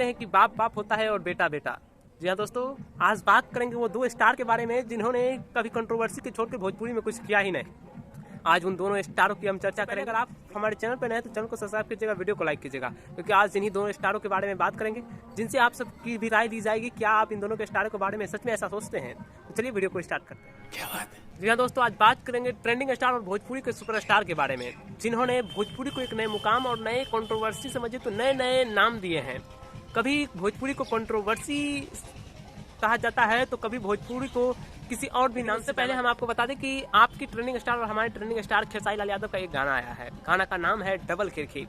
कहते हैं कि बाप बाप होता है और बेटा बेटा। जी हाँ दोस्तों, आज बात करेंगे वो दो स्टार के बारे में जिन्होंने कभी कंट्रोवर्सी के छोड़ के भोजपुरी में कुछ किया ही नहीं। आज उन दोनों स्टारों की हम चर्चा करेंगे। अगर आप हमारे चैनल पर नए हैं तो चैनल को सब्सक्राइब कीजिएगा, वीडियो को लाइक कीजिएगा, क्योंकि आज इन्हीं दोनों स्टारों के बारे में बात करेंगे जिनसे आप सबकी भी राय ली जाएगी। क्या आप इन दोनों के स्टारों के बारे में सच में ऐसा सोचते हैं? तो चलिए वीडियो को स्टार्ट करते हैं। क्या बात है। जी हाँ दोस्तों, आज बात करेंगे ट्रेंडिंग स्टार और भोजपुरी के सुपरस्टार के बारे में, जिन्होंने भोजपुरी को एक नए मुकाम और नए कंट्रोवर्सी समझिए तो नए नए नाम दिए हैं। कभी भोजपुरी को कंट्रोवर्सी कहा जाता है तो कभी भोजपुरी को किसी और भी नाम से। पहले हम आपको बता दें कि आपकी ट्रेंडिंग स्टार और हमारे ट्रेंडिंग स्टार खेसारी लाल यादव का एक गाना आया है। गाना का नाम है डबल खिड़की।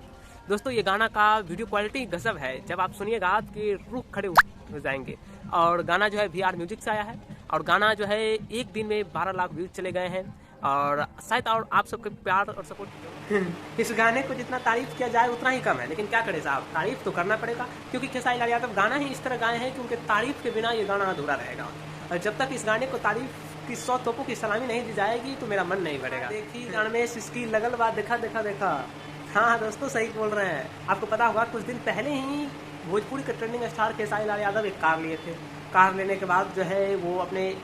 दोस्तों ये गाना का वीडियो क्वालिटी गजब है, जब आप सुनिएगा आपके रूह खड़े हो जाएंगे। और गाना जो है VR म्यूजिक से आया है और गाना जो है एक दिन में 12 लाख व्यूज चले गए हैं और शायद और आप सबके प्यार और सपोर्ट। इस गाने को जितना तारीफ किया जाए उतना ही कम है, लेकिन क्या करें साहब, तारीफ तो करना पड़ेगा, क्योंकि खेसारी लाल यादव गाना ही इस तरह गाए हैं कि उनके तारीफ के बिना ये गाना अधूरा रहेगा। और जब तक इस गाने को तारीफ की 100 तोपों की सलामी नहीं दी जाएगी तो मेरा मन नहीं भरेगा। देखिए गाने में इसकी लगल बात देखा देखा देखा। हाँ दोस्तों सही बोल रहे हैं। आपको पता होगा कुछ दिन पहले ही भोजपुरी के ट्रेंडिंग स्टार खेसारी लाल यादव एक कार लिए थे। कार लेने के बाद जो है वो अपने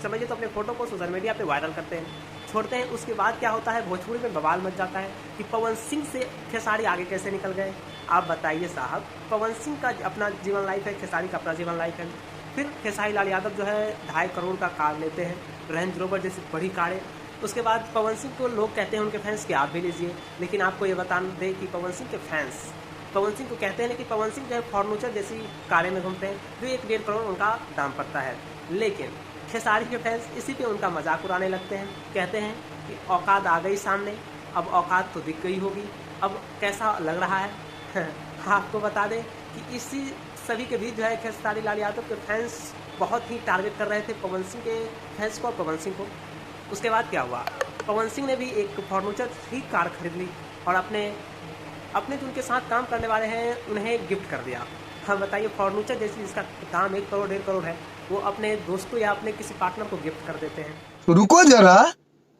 समझिए तो अपने फोटो को सोशल मीडिया पे वायरल करते हैं, छोड़ते हैं। उसके बाद क्या होता है, भोजपुरी में बवाल मच जाता है कि पवन सिंह से खेसारी आगे कैसे निकल गए। आप बताइए साहब, पवन सिंह का अपना जीवन लाइफ है, खेसारी का अपना जीवन लाइफ है। फिर खेसारी लाल यादव जो है 2.5 करोड़ का कार लेते हैं, रेंज रोवर जैसी बड़ी कारें। उसके बाद पवन सिंह को लोग कहते हैं उनके फैंस कि आप भी लीजिए, लेकिन आपको ये बता दें कि पवन सिंह के फैंस पवन सिंह को कहते हैं कि पवन सिंह जो है फॉर्नूचर जैसी कारें में घूमते हैं, जो 1.5 करोड़ उनका दाम पड़ता है। लेकिन खेसारी के फैंस इसी पे उनका मजाक उड़ाने लगते हैं, कहते हैं कि औकात आ गई सामने, अब औकात तो दिख गई होगी, अब कैसा लग रहा है। आपको बता दें कि इसी सभी के बीच जो है खेसारी लाल यादव के फैंस बहुत ही टारगेट कर रहे थे पवन सिंह के फैंस को और पवन सिंह को। उसके बाद क्या हुआ, पवन सिंह ने भी एक फॉर्नूचर ही कार खरीद ली और अपने जो उनके साथ काम करने वाले हैं उन्हें गिफ्ट कर दिया। हाँ बताइए, फॉर्नूचर जैसी जिसका दाम 1 करोड़ 1.5 करोड़ है, वो अपने दोस्तों या अपने किसी पार्टनर को गिफ्ट कर देते हैं। रुको जरा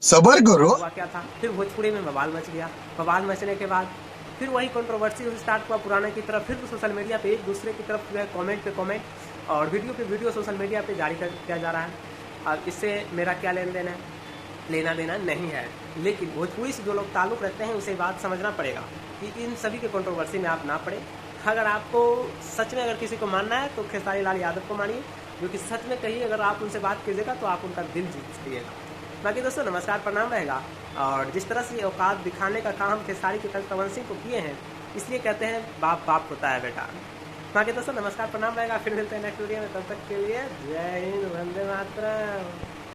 सबर करो। हुआ क्या था, फिर भोजपुरी में बवाल मच गया। बवाल मचने के बाद फिर वही कंट्रोवर्सी स्टार्ट हुआ पुराने की तरफ। फिर सोशल मीडिया पे एक दूसरे की तरफ जो है कमेंट पे कमेंट और वीडियो पे वीडियो सोशल मीडिया पे जारी किया जा रहा है। अब इससे मेरा क्या लेन देन है, लेना देना नहीं है, लेकिन भोजपुरी से जो लोग ताल्लुक़ रखते हैं उसे बात समझना पड़ेगा कि इन सभी के कंट्रोवर्सी में आप ना पड़े। अगर आपको सच में अगर किसी को मानना है तो खेसारी लाल यादव को मानिए, क्योंकि सच में कहीं अगर आप उनसे बात कीजिएगा तो आप उनका दिल जीत लीजिएगा। बाकी दोस्तों नमस्कार प्रणाम रहेगा। और जिस तरह से औकात दिखाने का काम खेसारी के फैंस पवन सिंह को किए हैं, इसलिए कहते हैं बाप बाप होता है बेटा। बाकी दोस्तों नमस्कार प्रणाम रहेगा, फिर मिलते हैं नेक्स्ट वीडियो में। तब तक के लिए जय हिंद, वंदे मातरम।